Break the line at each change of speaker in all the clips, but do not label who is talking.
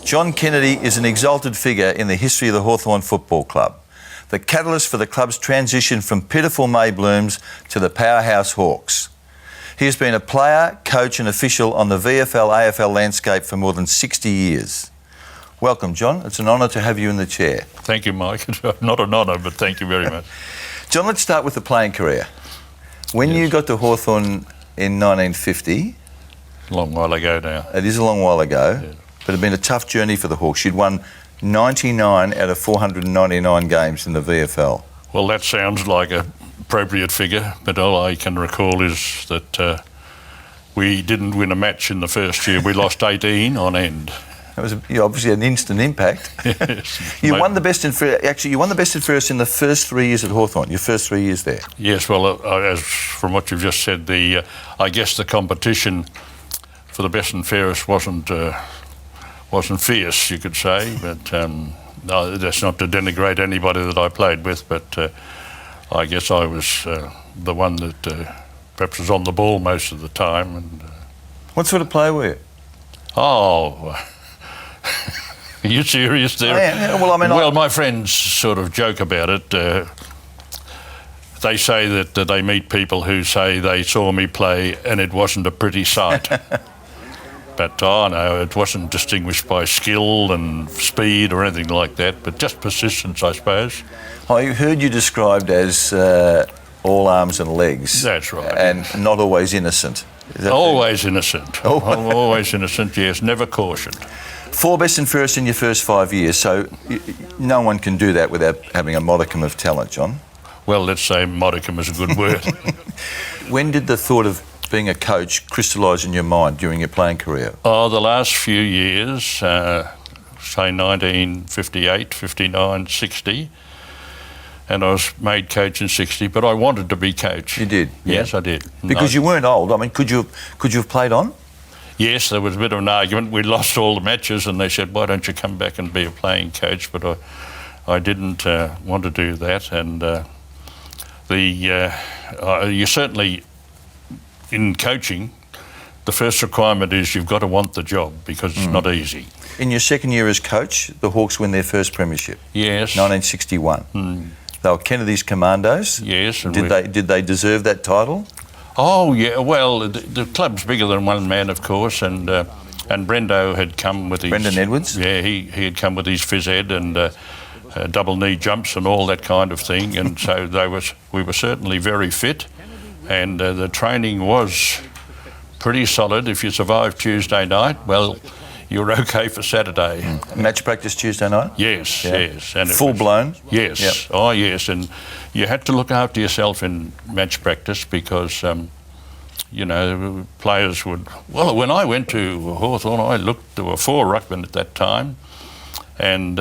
John Kennedy is an exalted figure in the history of the Hawthorn Football Club, the catalyst for the club's transition from pitiful Mayblooms to the powerhouse Hawks. He has been a player, coach and official on the VFL AFL landscape for more than 60 years. Welcome, John. It's an honour to have you in the chair.
Thank you, Mike. Not an honour, but thank you very much.
John, let's start with the playing career. When you got to Hawthorn in 1950...
A long while ago now.
It is a long while ago, but it had been a tough journey for the Hawks. You'd won 99 out of 499 games in the VFL.
Well, that sounds like an appropriate figure, but all I can recall is that we didn't win a match in the first year. We lost 18 on end.
It was obviously an instant impact.
Yes.
You won the best and fairest. Actually, you won the best and fairest in the first 3 years at Hawthorn. Your first 3 years there.
Yes. Well, as from what you've just said, I guess the competition for the best and fairest wasn't fierce, you could say. But no, that's not to denigrate anybody that I played with. But I guess I was the one that perhaps was on the ball most of the time. And
what sort of player were you?
Oh. Are you serious there?
Yeah, well,
my friends sort of joke about it. They say that they meet people who say they saw me play and it wasn't a pretty sight. But no, it wasn't distinguished by skill and speed or anything like that, but just persistence, I suppose.
I heard you described as all arms and legs.
That's right.
And not always innocent.
Always innocent. Always innocent, yes, never cautioned.
4 best and fairest in your first 5 years, so no one can do that without having a modicum of talent, John.
Well, let's say modicum is a good word.
When did the thought of being a coach crystallise in your mind during your playing career?
Oh, the last few years, say 1958, 59, 60, and I was made coach in 60, but I wanted to be coach.
You did?
Yes, I did.
Because you weren't old. I mean, could you have played on?
Yes, there was a bit of an argument. We lost all the matches and they said, why don't you come back and be a playing coach? But I didn't want to do that. And you certainly, in coaching, the first requirement is you've got to want the job because it's not easy.
In your second year as coach, the Hawks win their first premiership.
Yes.
1961. They were Kennedy's Commandos.
Yes. And
did they deserve that title?
Oh, yeah, well, the club's bigger than one man, of course, and Brendo had come with his...
Brendan Edwards?
Yeah, he had come with his phys ed and double knee jumps and all that kind of thing, and so we were certainly very fit, and the training was pretty solid. If you survived Tuesday night, well, you were okay for Saturday.
Match practice Tuesday night?
Yes, yes. And
full blown?
Yes.
Yep.
Oh, yes, and you had to look after yourself in match practice because, players would... Well, when I went to Hawthorn, there were 4 ruckmen at that time, and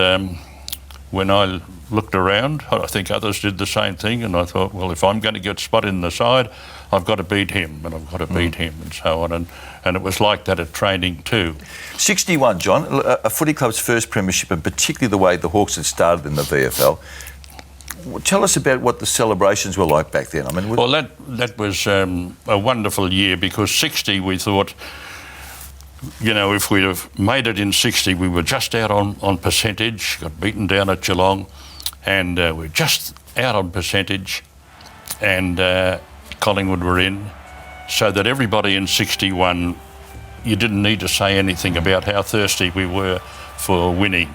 when I looked around, I think others did the same thing, and I thought, well, if I'm going to get spot in the side, I've got to beat him, and I've got to beat him, and so on, and it was like that at training too.
61, John, a footy club's first premiership, and particularly the way the Hawks had started in the VFL. Tell us about what the celebrations were like back then. I mean,
well, that was a wonderful year because 60, we thought, if we'd have made it in 60, we were just out on percentage, got beaten down at Geelong, and we're just out on percentage, and Collingwood were in, so that everybody in 61, you didn't need to say anything about how thirsty we were for winning.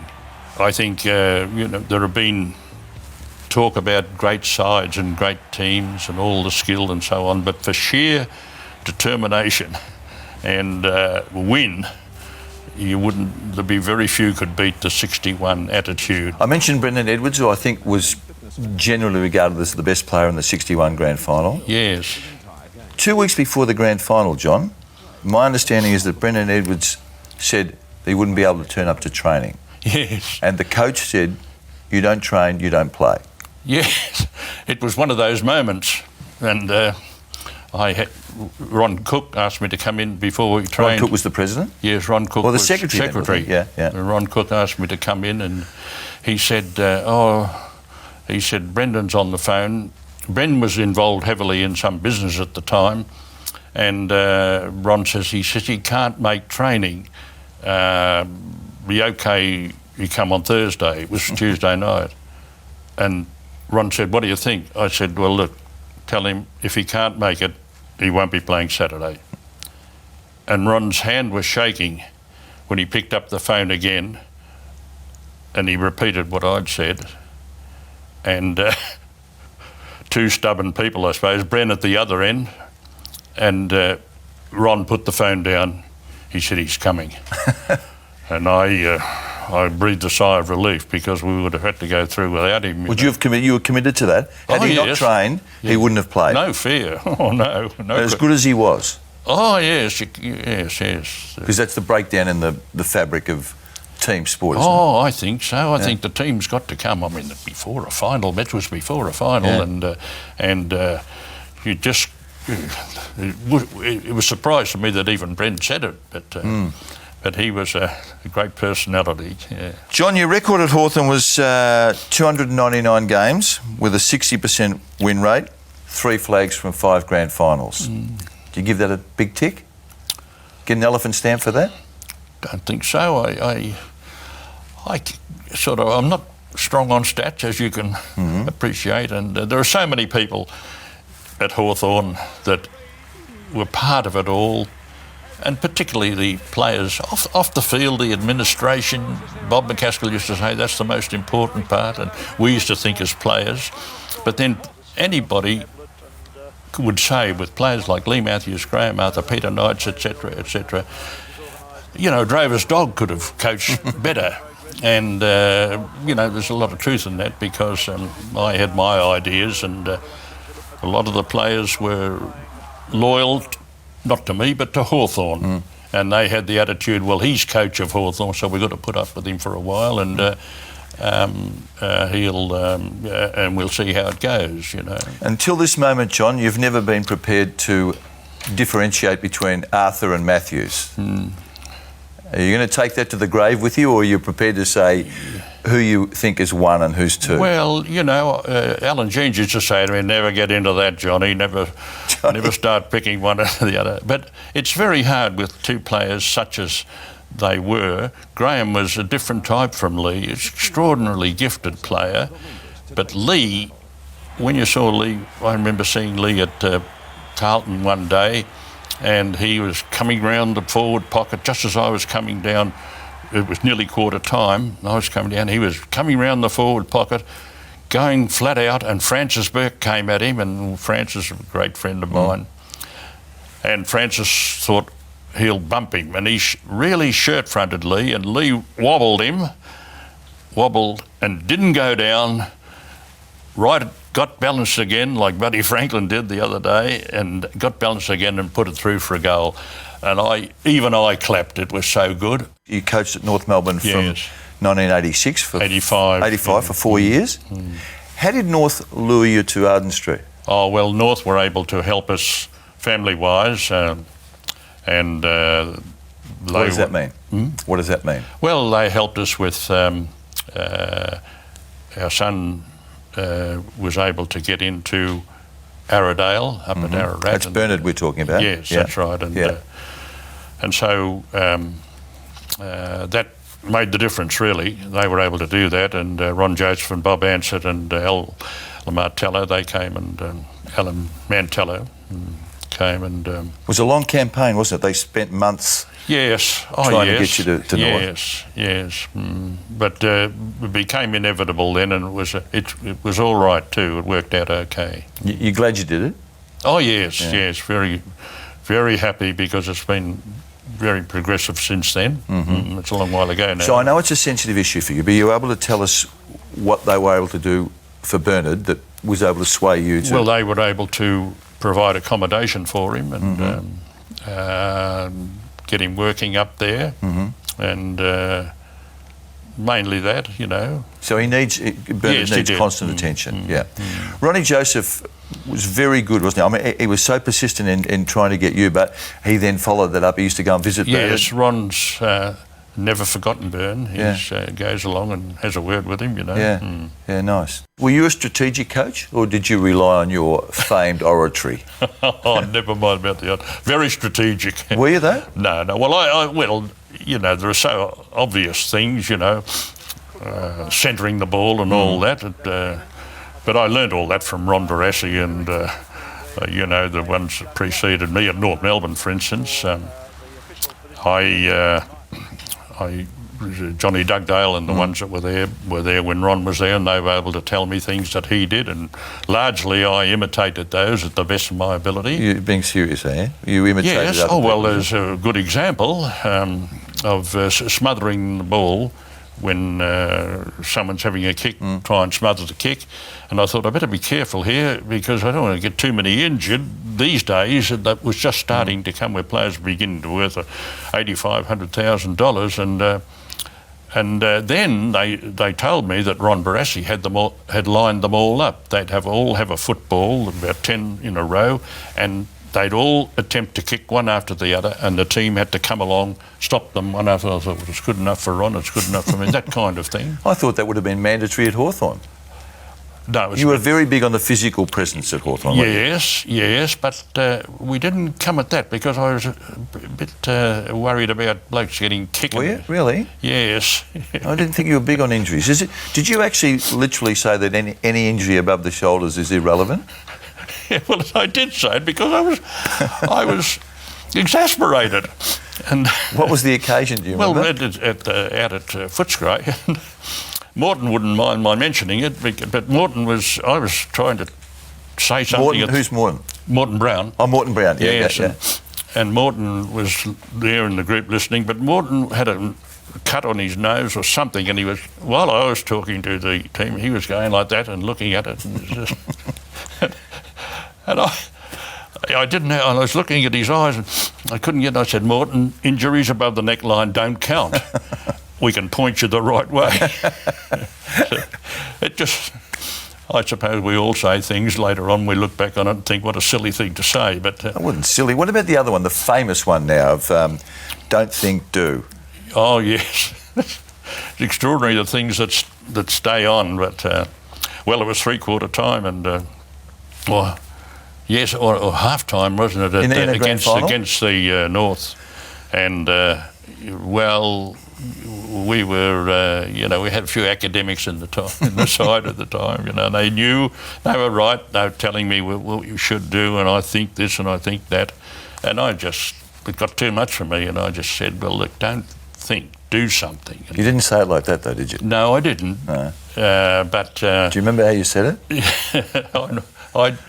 I think, there have been talk about great sides and great teams and all the skill and so on, but for sheer determination and win, there'd be very few could beat the 61 attitude.
I mentioned Brendan Edwards, who I think was generally regarded as the best player in the 61 grand final.
Yes.
2 weeks before the grand final, John, my understanding is that Brendan Edwards said that he wouldn't be able to turn up to training.
Yes.
And the coach said, you don't train, you don't play.
Yes, it was one of those moments, and Ron Cook asked me to come in before we trained.
Ron Cook was the president?
Yes, Ron Cook
was
was
the secretary.
Yeah. Ron Cook asked me to come in, and he said, Brendan's on the phone. Brendan was involved heavily in some business at the time, and Ron says he can't make training be okay you come on Thursday? It was Tuesday night. And Ron said, what do you think? I said, well, look, tell him if he can't make it, he won't be playing Saturday. And Ron's hand was shaking when he picked up the phone again and he repeated what I'd said. And two stubborn people, I suppose, Bren at the other end, and Ron put the phone down. He said, he's coming. And I breathed a sigh of relief because we would have had to go through without him.
Would you have committed? You were committed to that. Had he not trained, he wouldn't have played.
No fear. Oh no, no.
As good as he was.
Oh yes, yes.
Because that's the breakdown in the fabric of team sport. Isn't
Oh, I think so. I think the team's got to come. I mean, before a final, that was before a final, and you just. It was a surprise to me that even Brent said it, but he was a great personality. Yeah.
John, your record at Hawthorn was 299 games with a 60% win rate, 3 flags from 5 grand finals. Do you give that a big tick? Get an elephant stamp for that?
Don't think so. I sort of, I'm not strong on stats, as you can appreciate, and there are so many people at Hawthorn that were part of it all, and particularly the players off the field, the administration. Bob McCaskill used to say that's the most important part, and we used to think as players. But then anybody would say, with players like Lee Matthews, Graham Arthur, Peter Knights, etc., you know, Drover's dog could have coached better. And, you know, there's a lot of truth in that because I had my ideas, and a lot of the players were loyal, not to me, but to Hawthorn. And they had the attitude, well, he's coach of Hawthorn, so we've got to put up with him for a while, and and we'll see how it goes, you know.
Until this moment, John, you've never been prepared to differentiate between Arthur and Matthews. Are you going to take that to the grave with you, or are you prepared to say who you think is 1 and who's 2?
Well, you know, Alan Jeans used to say to me, never get into that, Johnny, never start picking one or the other. But it's very hard with 2 players such as they were. Graham was a different type from Lee, an extraordinarily gifted player. But Lee, when you saw Lee, I remember seeing Lee at Carlton one day, and he was coming round the forward pocket just as I was coming down. It was nearly quarter time. I was coming down. He was coming round the forward pocket, going flat out, and Francis Burke came at him, and Francis, a great friend of mine, and Francis thought he'll bump him, and he really shirt-fronted Lee, and Lee wobbled and didn't go down, got balanced again like Buddy Franklin did the other day, and got balanced again and put it through for a goal. And I clapped. It was so good.
You coached at North Melbourne from 1986 for 85 for 4 years. How did North lure you to Arden Street?
Oh well, North were able to help us family-wise, and
what does that mean? What does that mean?
Well, they helped us with our son. Was able to get into Arradale, up at Ararat.
That's Bernard we're talking about.
Yes, that's right. And so that made the difference, really. They were able to do that, and Ron Joseph and Bob Ansett and Al Martello, they came, and Alan Mantello came, and...
it was a long campaign, wasn't it? They spent months...
Yes.
Trying to get you to
North. Yes. But it became inevitable then, and it was all right too. It worked out okay.
You're glad you did it?
Oh yes, yes. Very, very happy because it's been very progressive since then. It's a long while ago now.
So I know it's a sensitive issue for you, but you were able to tell us what they were able to do for Bernard that was able to sway you to...
Well, they were able to provide accommodation for him and get him working up there, and mainly that, you know.
So Bernard needs constant attention. Ronnie Joseph was very good, wasn't he? I mean, he was so persistent in trying to get you, but he then followed that up. He used to go and visit Bernard.
Yes, Ron's never forgotten Byrne. He goes along and has a word with him, you know.
Yeah, yeah, nice. Were you a strategic coach, or did you rely on your famed oratory?
Oh, never mind about the other. Very strategic.
Were you though?
No. Well, well, you know, there are so obvious things, you know, centering the ball and all that. But I learned all that from Ron Barassi and, you know, the ones that preceded me at North Melbourne, for instance. Johnny Dugdale and the ones that were there when Ron was there, and they were able to tell me things that he did, and largely I imitated those at the best of my ability.
You're being serious, eh? You imitated
Yes.
other
Oh, well,
people.
there's a good example of smothering the ball when someone's having a kick, try and smother the kick. And I thought, I better be careful here because I don't want to get too many injured. These days, that was just starting to come where players were beginning to worth $85,000, $100,000. And then they told me that Ron Barassi had lined them all up. They'd all have a football, about 10 in a row, and they'd all attempt to kick one after the other, and the team had to come along, stop them one after the other. I thought, well, it's good enough for Ron, it's good enough for me, that kind of thing.
I thought that would have been mandatory at Hawthorn.
No,
You were very big on the physical presence at Hawthorn, weren't you?
Yes, but we didn't come at that because I was a bit worried about blokes getting kicked.
Were you? Really?
Yes.
I didn't think you were big on injuries. Did you actually literally say that any injury above the shoulders is irrelevant?
Yeah, well, I did say it because I was exasperated. And
What was the occasion, do you remember?
well, out at Footscray, and Morton wouldn't mind my mentioning it, but I was trying to say something.
Morton, who's Morton?
Morton Brown.
Oh, Morton Brown, yeah.
Yes,
yeah.
and Morton was there in the group listening, but Morton had a cut on his nose or something, and while I was talking to the team, he was going like that and looking at it. And, it was just, and I didn't know, and I was looking at his eyes, and I couldn't get. I said, Morton, injuries above the neckline don't count. We can point you the right way. So it just, I suppose we all say things later on, we look back on it and think what a silly thing to say, but...
That wasn't silly. What about the other one, the famous one now of don't think, do?
Oh, yes. It's extraordinary the things that stay on, but, well, it was three-quarter time and, or half-time, wasn't it,
In the grand final?
against the North. And, well, we were, you know, we had a few academics in the side at the time, you know, and they knew, they were right, they were telling me what you should do, and I think this and I think that. And it got too much for me, and I just said, well, look, don't think, do something.
You didn't say it like that, though, did you?
No, I didn't.
No.
But...
Do you remember how you said it?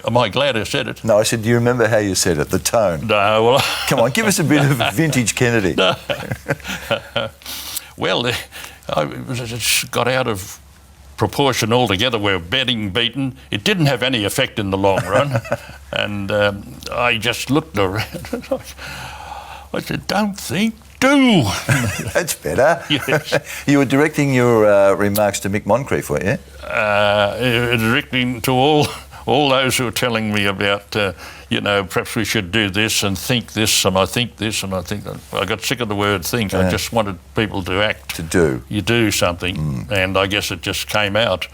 Am I glad I said it?
No, I said, do you remember how you said it, the tone?
No, well...
Come on, give us a bit of vintage Kennedy.
No. Well, it got out of proportion altogether. We're betting beaten. It didn't have any effect in the long run. And I just looked around. I said, don't think, do.
That's better.
Yes.
You were directing your remarks to Mick Moncrief, weren't you?
Directing to all those who are telling me about, you know, perhaps we should do this and think this, and I think this, and I think that. I got sick of the word think. I just wanted people to act.
To do.
You do something, and I guess it just came out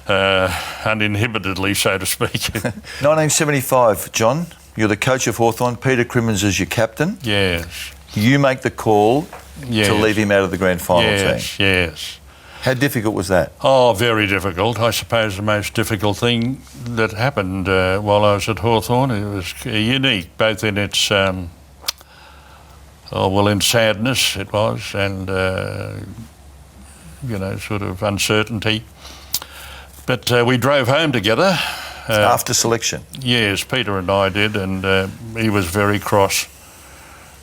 uninhibitedly, so to speak.
1975, John, you're the coach of Hawthorn. Peter Crimmins is your captain.
Yes.
You make the call
Yes.
to leave him out of the grand final team.
Yes.
How difficult was that?
Oh, very difficult. I suppose the most difficult thing that happened while I was at Hawthorn, it was unique, both in its, in sadness it was, and, you know, sort of uncertainty. But we drove home together.
After selection?
Yes, Peter and I did, and he was very cross.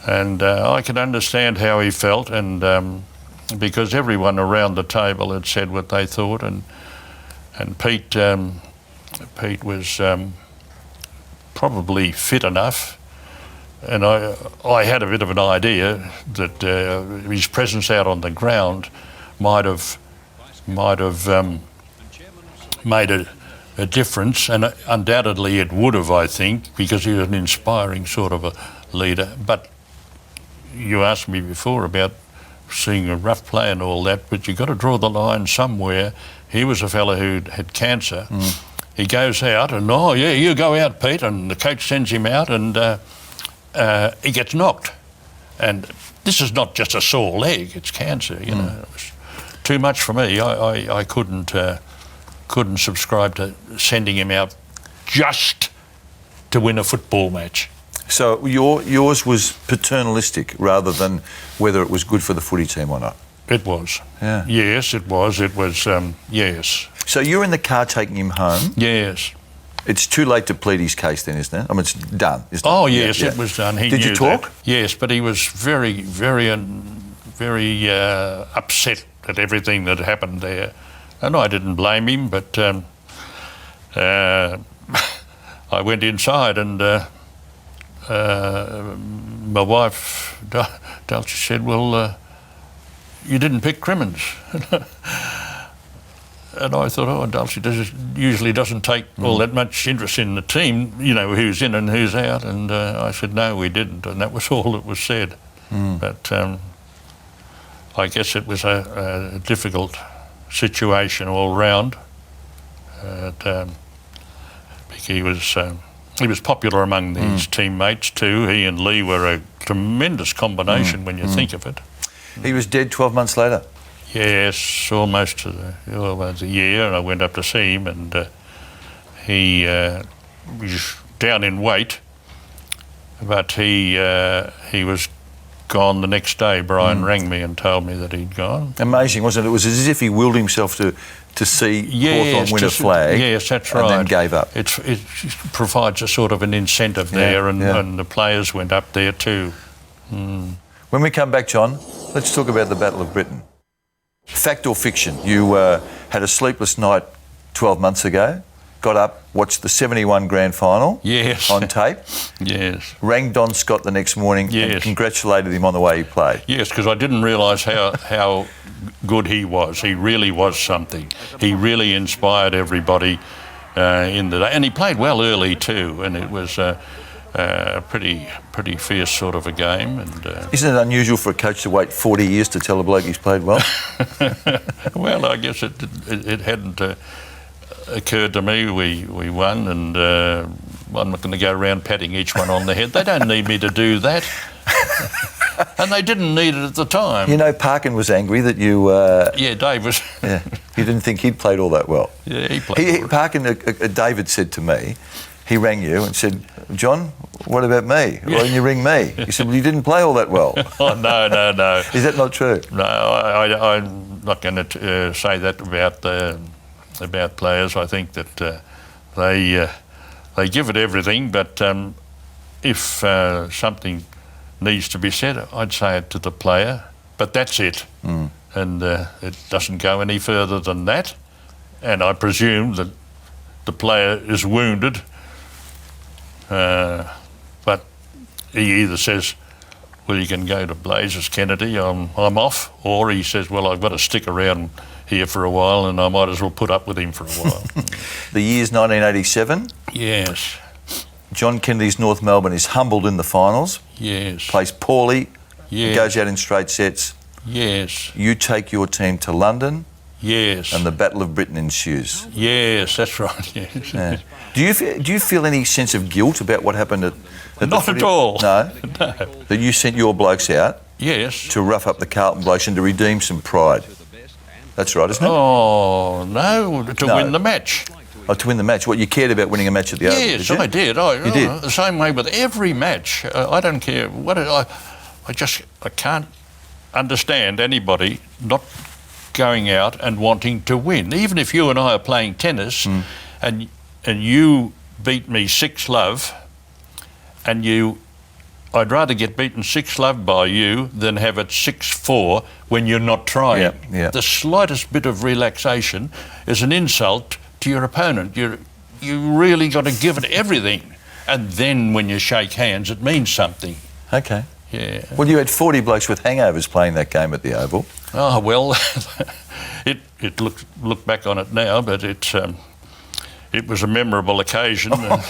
And I could understand how he felt, and because everyone around the table had said what they thought, and Pete was probably fit enough, and I had a bit of an idea that his presence out on the ground might have made a difference, and undoubtedly it would have, I think, because he was an inspiring sort of a leader. But you asked me before about seeing a rough play and all that, but you've got to draw the line somewhere. He was a fella who had cancer. He goes out and, oh, yeah, you go out, Pete, and the coach sends him out and he gets knocked. And this is not just a sore leg, it's cancer, you know. It was too much for me. I couldn't subscribe to sending him out just to win a football match.
So yours was paternalistic rather than whether it was good for the footy team or not?
It was.
Yeah.
Yes, it was. It was, yes.
So you're in the car taking him home.
Yes.
It's too late to plead his case then, isn't it? I mean, it's done, isn't it?
Oh, yes, it was done. He
Did you
knew
talk?
that. Yes, but he was very, very upset at everything that happened there. And I didn't blame him, but I went inside and my wife, Dulcie, said, well, you didn't pick Crimmins. And I thought, oh, Dulcie usually doesn't take all that much interest in the team, you know, who's in and who's out. And I said, no, we didn't. And that was all that was said. But I guess it was a difficult situation all round. He was popular among his teammates too. He and Lee were a tremendous combination when you think of it.
He was dead 12 months later?
Yes, almost a year, and I went up to see him, and he was down in weight, but he was gone the next day. Brian rang me and told me that he'd gone.
Amazing, wasn't it? It was as if he willed himself to see Hawthorn win a flag.
Yes, that's right.
And then gave up.
It provides a sort of an incentive there, and the players went up there too.
When we come back, John, let's talk about the Battle of Britain. Fact or fiction? You had a sleepless night 12 months ago, got up, watched the 71 grand final on tape.
Yes.
Rang Don Scott the next morning and congratulated him on the way he played.
Yes, because I didn't realise how good he was. He really was something. He really inspired everybody in the day. And he played well early too, and it was a pretty fierce sort of a game. And
isn't it unusual for a coach to wait 40 years to tell a bloke he's played well?
Well, I guess it hadn't occurred to me. We won, and I'm not going to go around patting each one on the head. They don't need me to do that. And they didn't need it at the time.
You know, Parkin was angry that you...
yeah, Dave was...
yeah, you didn't think he'd played all that well.
Yeah, he played
Parkin, David said to me, he rang you and said, John, what about me? Why didn't you ring me? He said, well, you didn't play all that well.
Oh, no.
Is that not true?
No, I'm not going to say that about players. I think that they give it everything, but if something needs to be said, I'd say it to the player, but that's it. And it doesn't go any further than that. And I presume that the player is wounded, but he either says, well, you can go to Blazers, Kennedy, I'm off, or he says, well, I've got to stick around here for a while and I might as well put up with him for a while.
The year's 1987.
Yes.
John Kennedy's North Melbourne is humbled in the finals.
Yes.
Plays poorly.
Yes.
Goes out in straight sets.
Yes.
You take your team to London.
Yes.
And the Battle of Britain ensues.
Yes, that's right. Yes.
Yeah. Do you feel any sense of guilt about what happened at
Not at all.
No?
No.
That you sent your blokes out
Yes.
to rough up the Carlton blokes and to redeem some pride. That's right, isn't it?
Oh, no, to win the match.
Oh, to win the match. What, you cared about winning a match at the Oval?
Yes,
did you?
I did.
You did?
The same way with every match. I don't care what I can't understand anybody not going out and wanting to win. Even if you and I are playing tennis and you beat me 6-love and I'd rather get beaten 6-love by you than have it 6-4 when you're not trying.
Yeah.
The slightest bit of relaxation is an insult to your opponent. You really got to give it everything, and then when you shake hands, it means something.
Okay.
Yeah.
Well, you had 40 blokes with hangovers playing that game at the Oval.
Oh well, it look back on it now, but it was a memorable occasion. And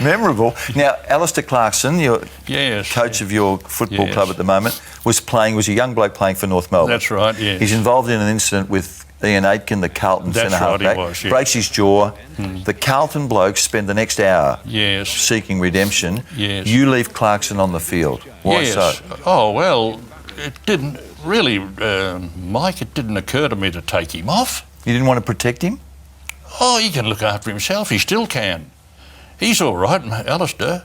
Memorable. Now, Alistair Clarkson, your
yes,
coach of your football
Yes.
club at the moment, was a young bloke playing for North Melbourne.
That's right, yes.
He's involved in an incident with Ian Aitken, the Carlton
That's
centre
right, he
halfback.
was, yeah.
Breaks his jaw. The Carlton blokes spend the next hour
Yes.
seeking redemption.
Yes.
You leave Clarkson on the field. Why
yes.
so?
Oh, well, it didn't really, Mike, it didn't occur to me to take him off.
You didn't want to protect him?
Oh, he can look after himself. He still can. He's all right, Alistair.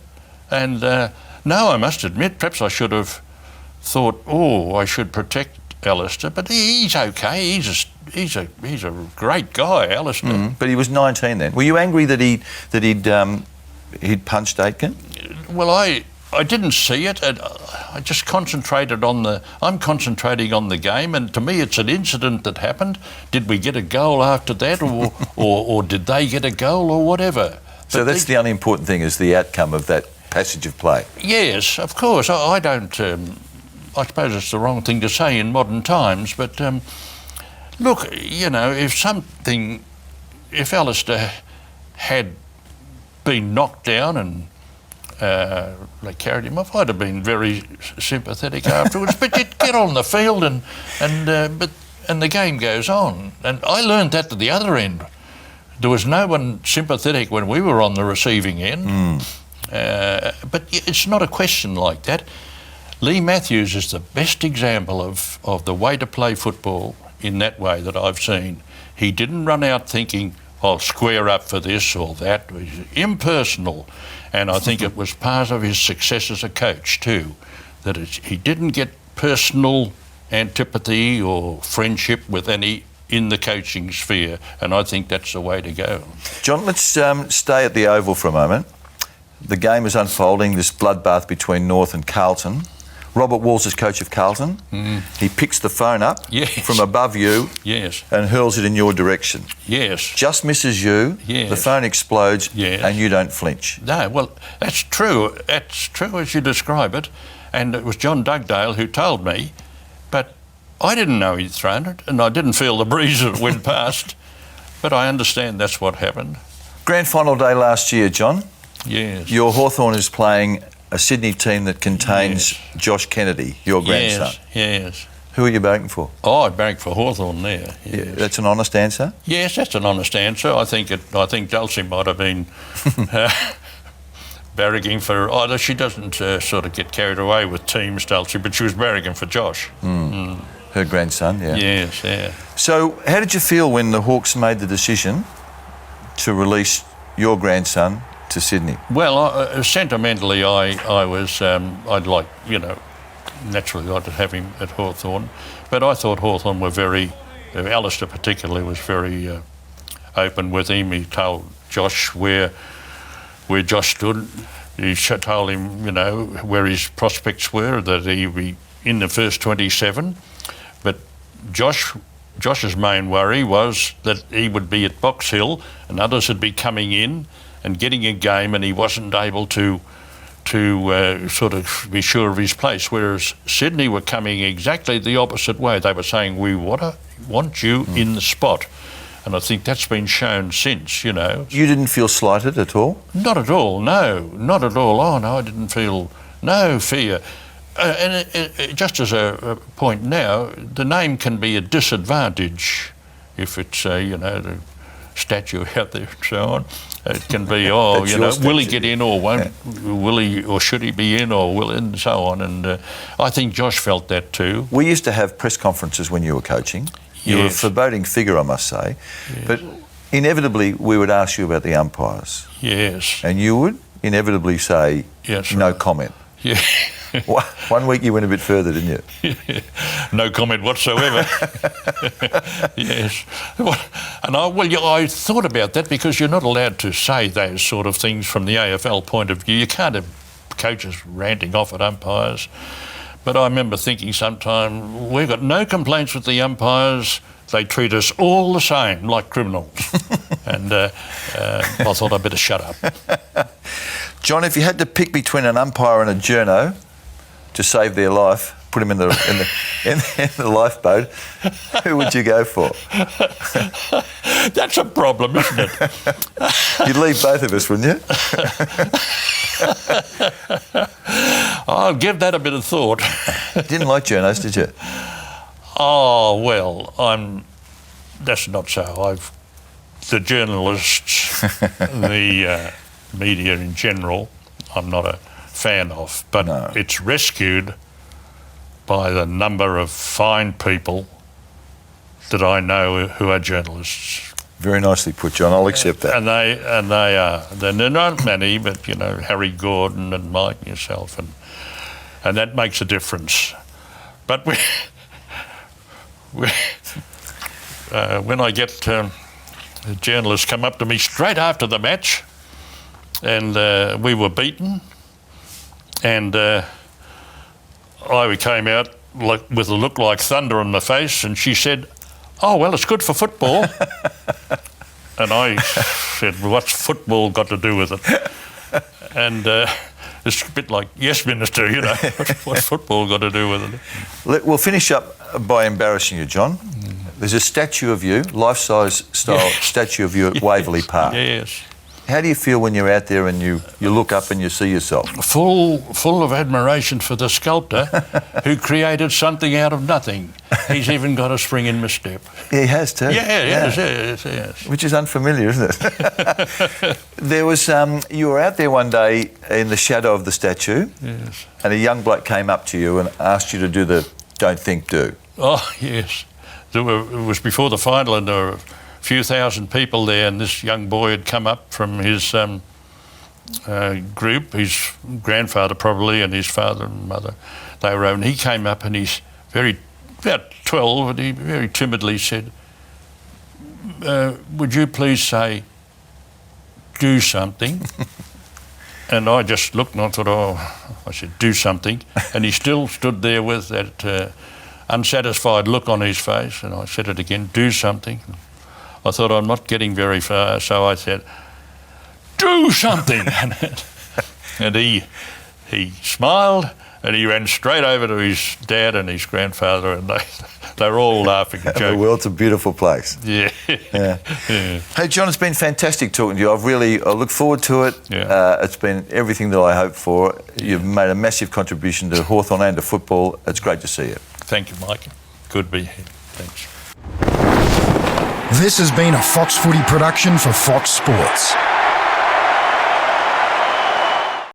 And no, I must admit, perhaps I should have thought, I should protect Alistair. But he's okay. He's a great guy, Alistair.
But he was 19 then. Were you angry that he'd punched Aitken?
Well, I didn't see it. I just concentrated I'm concentrating on the game, and to me it's an incident that happened. Did we get a goal after that, or did they get a goal, or whatever?
So that's the only important thing, is the outcome of that passage of play.
Yes, of course. I don't... I suppose it's the wrong thing to say in modern times, but look, if Alistair had been knocked down and they carried him off, I'd have been very sympathetic afterwards. But you get on the field and the game goes on. And I learned that at the other end. There was no one sympathetic when we were on the receiving end. But it's not a question like that. Lee Matthews is the best example of the way to play football in that way that I've seen. He didn't run out thinking, I'll square up for this or that. It was impersonal. And I think it was part of his success as a coach too, that he didn't get personal antipathy or friendship with any in the coaching sphere, and I think that's the way to go.
John, let's stay at the Oval for a moment. The game is unfolding, this bloodbath between North and Carlton. Robert Walls is coach of Carlton. He picks the phone up from above you and hurls it in your direction.
Yes.
Just misses you, the phone explodes and you don't flinch.
No, well, that's true. That's true as you describe it. And it was John Dugdale who told me, but I didn't know he'd thrown it and I didn't feel the breeze that went past. But I understand that's what happened.
Grand final day last year, John.
Yes.
Your Hawthorn is playing a Sydney team that contains Josh Kennedy, your grandson.
Yes.
Who are you barracking for?
Oh, I barracked for Hawthorn there. Yes.
Yeah, that's an honest answer?
Yes, that's an honest answer. I think Dulcie might have been barracking for either. She doesn't sort of get carried away with teams, Dulcie, but she was barracking for Josh.
Her grandson, yeah.
Yes, yeah.
So how did you feel when the Hawks made the decision to release your grandson to Sydney?
Well, sentimentally, I was, I'd like, naturally I'd have him at Hawthorn, but I thought Hawthorn were very, Alistair particularly was very open with him. He told Josh where Josh stood. He told him, where his prospects were, that he'd be in the first 27. But Josh's main worry was that he would be at Box Hill and others would be coming in and getting a game, and he wasn't able to sort of be sure of his place. Whereas Sydney were coming exactly the opposite way. They were saying, we want you in the spot. And I think that's been shown since, You
didn't feel slighted at all?
Not at all, no. Not at all. Oh, no, I didn't feel no fear. Just as a point now, the name can be a disadvantage if it's, the statue out there and so on. It can be, will he get in or won't? Yeah. Will he or should he be in or will, and so on. And I think Josh felt that too.
We used to have press conferences when you were coaching. You were a foreboding figure, I must say. Yes. But inevitably we would ask you about the umpires.
Yes.
And you would inevitably say, no comment.
Yeah.
1 week you went a bit further, didn't you?
No comment whatsoever. Yes. And I thought about that because you're not allowed to say those sort of things from the AFL point of view. You can't have coaches ranting off at umpires. But I remember thinking sometime, we've got no complaints with the umpires. They treat us all the same, like criminals. And I thought I'd better shut up.
John, if you had to pick between an umpire and a journo to save their life, put him in the in the lifeboat, who would you go for?
That's a problem, isn't it?
You'd leave both of us, wouldn't you?
I'll give that a bit of thought.
Didn't like journos, did you?
Oh, well, that's not so. The journalists, the media in general, I'm not a fan of, but
No.
it's rescued by the number of fine people that I know who are journalists.
Very nicely put, John. I'll accept that.
And they are. They're not many, but, Harry Gordon and Mike and yourself, and that makes a difference. But when I get journalists come up to me straight after the match, and we were beaten, and I came out with a look like thunder on my face, and she said, "Oh, well, it's good for football." And I said, well, what's football got to do with it? And it's a bit like, yes, Minister, what's football got to do with it?
We'll finish up by embarrassing you, John. There's a statue of you, life-size style statue of you at Waverley Park.
Yes.
How do you feel when you're out there and you look up and you see yourself?
Full of admiration for the sculptor who created something out of nothing. He's even got a spring in my step.
Yeah, he has too.
Yes.
Which is unfamiliar, isn't it? There was, you were out there one day in the shadow of the statue,
Yes.
and a young bloke came up to you and asked you to do the don't think, do.
Oh, yes. It was before the final, and there were a few thousand people there, and this young boy had come up from his group, his grandfather probably, and his father and mother. They were over, and he came up, and he's about 12, and he very timidly said, would you please say, do something? And I just looked and I thought, I said, do something. And he still stood there with that unsatisfied look on his face, and I said it again, do something. I thought, I'm not getting very far, so I said, do something. And he smiled, and he ran straight over to his dad and his grandfather, and they were all laughing and
The
joking.
world's a beautiful place.
Yeah.
Yeah. Hey, John, it's been fantastic talking to you. I look forward to it.
Yeah.
It's been everything that I hoped for. You've made a massive contribution to Hawthorn and to football. It's great to see you.
Thank you, Mike. Good to be here. Thanks.
This has been a Fox Footy production for Fox Sports.